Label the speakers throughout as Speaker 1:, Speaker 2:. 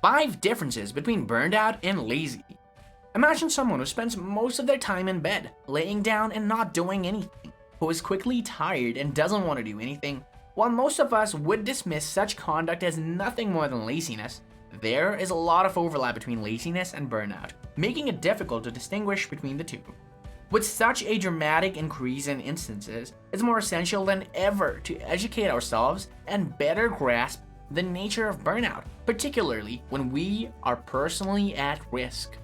Speaker 1: 5 differences between burned out and lazy. Imagine someone who spends most of their time in bed, laying down and not doing anything, who is quickly tired and doesn't want to do anything. While most of us would dismiss such conduct as nothing more than laziness, there is a lot of overlap between laziness and burnout, making it difficult to distinguish between the two. With such a dramatic increase in instances, it's more essential than ever to educate ourselves and better grasp the nature of burnout, particularly when we are personally at risk.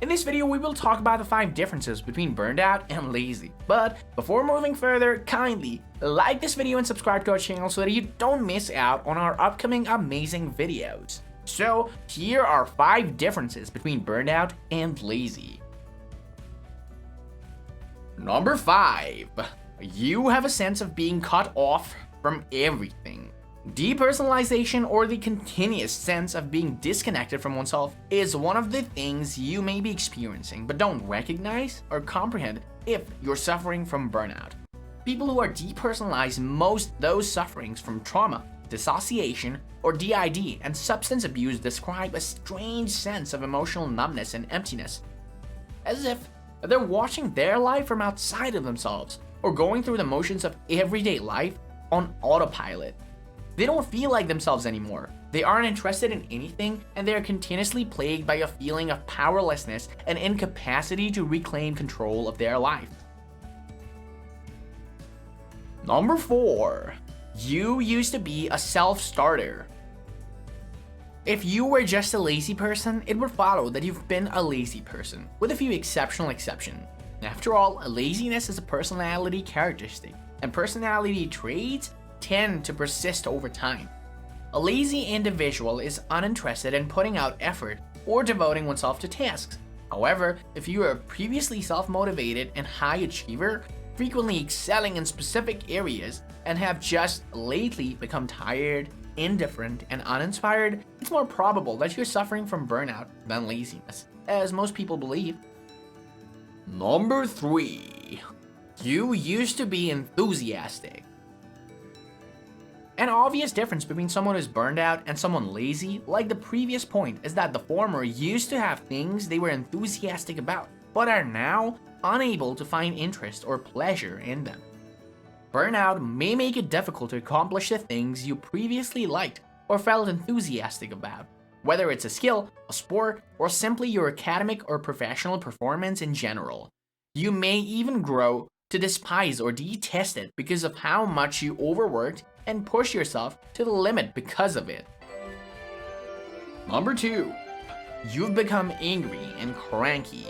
Speaker 1: In this video, we will talk about the 5 differences between burned out and lazy. But before moving further, kindly like this video and subscribe to our channel so that you don't miss out on our upcoming amazing videos. So here are 5 differences between burned out and lazy. Number 5. You have a sense of being cut off from everything. Depersonalization, or the continuous sense of being disconnected from oneself, is one of the things you may be experiencing but don't recognize or comprehend if you're suffering from burnout. People who are depersonalized most those sufferings from trauma, dissociation, or DID and substance abuse describe a strange sense of emotional numbness and emptiness, as if they're watching their life from outside of themselves or going through the motions of everyday life on autopilot. They don't feel like themselves anymore. They aren't interested in anything, and they are continuously plagued by a feeling of powerlessness and incapacity to reclaim control of their life. Number 4. You used to be a self-starter. If you were just a lazy person, it would follow that you've been a lazy person, with a few exceptional exceptions. After all, laziness is a personality characteristic, and personality traits tend to persist over time. A lazy individual is uninterested in putting out effort or devoting oneself to tasks. However, if you are previously self-motivated and high achiever, frequently excelling in specific areas, and have just lately become tired, indifferent, and uninspired, it's more probable that you're suffering from burnout than laziness, as most people believe. Number 3. You used to be enthusiastic. An obvious difference between someone who's burned out and someone lazy, like the previous point, is that the former used to have things they were enthusiastic about, but are now unable to find interest or pleasure in them. Burnout may make it difficult to accomplish the things you previously liked or felt enthusiastic about, whether it's a skill, a sport, or simply your academic or professional performance in general. You may even grow to despise or detest it because of how much you overworked and push yourself to the limit because of it. Number 2. You've become angry and cranky.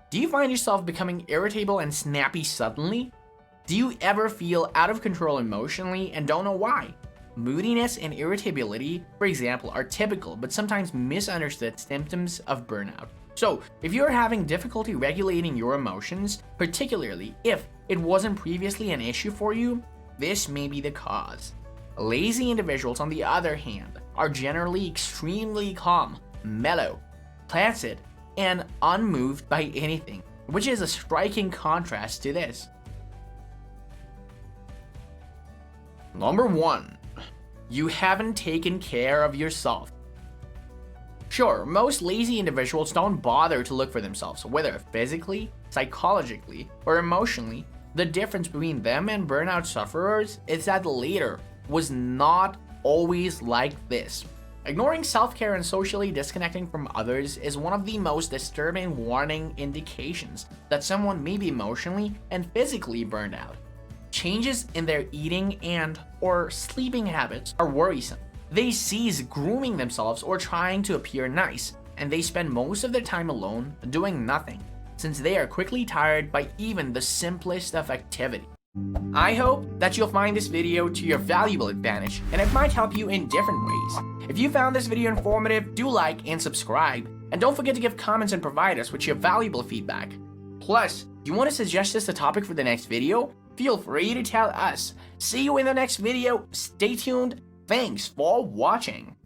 Speaker 1: Do you find yourself becoming irritable and snappy suddenly? Do you ever feel out of control emotionally and don't know why? Moodiness and irritability, for example, are typical but sometimes misunderstood symptoms of burnout. So, if you're having difficulty regulating your emotions, particularly if it wasn't previously an issue for you, this may be the cause. Lazy individuals, on the other hand, are generally extremely calm, mellow, placid, and unmoved by anything, which is a striking contrast to this. Number 1. You haven't taken care of yourself. Sure, most lazy individuals don't bother to look for themselves, whether physically, psychologically, or emotionally. The difference between them and burnout sufferers is that the latter was not always like this. Ignoring self-care and socially disconnecting from others is one of the most disturbing warning indications that someone may be emotionally and physically burned out. Changes in their eating and/or sleeping habits are worrisome. They cease grooming themselves or trying to appear nice, and they spend most of their time alone doing nothing, since they are quickly tired by even the simplest of activity. I hope that you'll find this video to your valuable advantage, and it might help you in different ways. If you found this video informative, do like and subscribe, and don't forget to give comments and provide us with your valuable feedback. Plus, do you want to suggest us a topic for the next video? Feel free to tell us. See you in the next video. Stay tuned. Thanks for watching.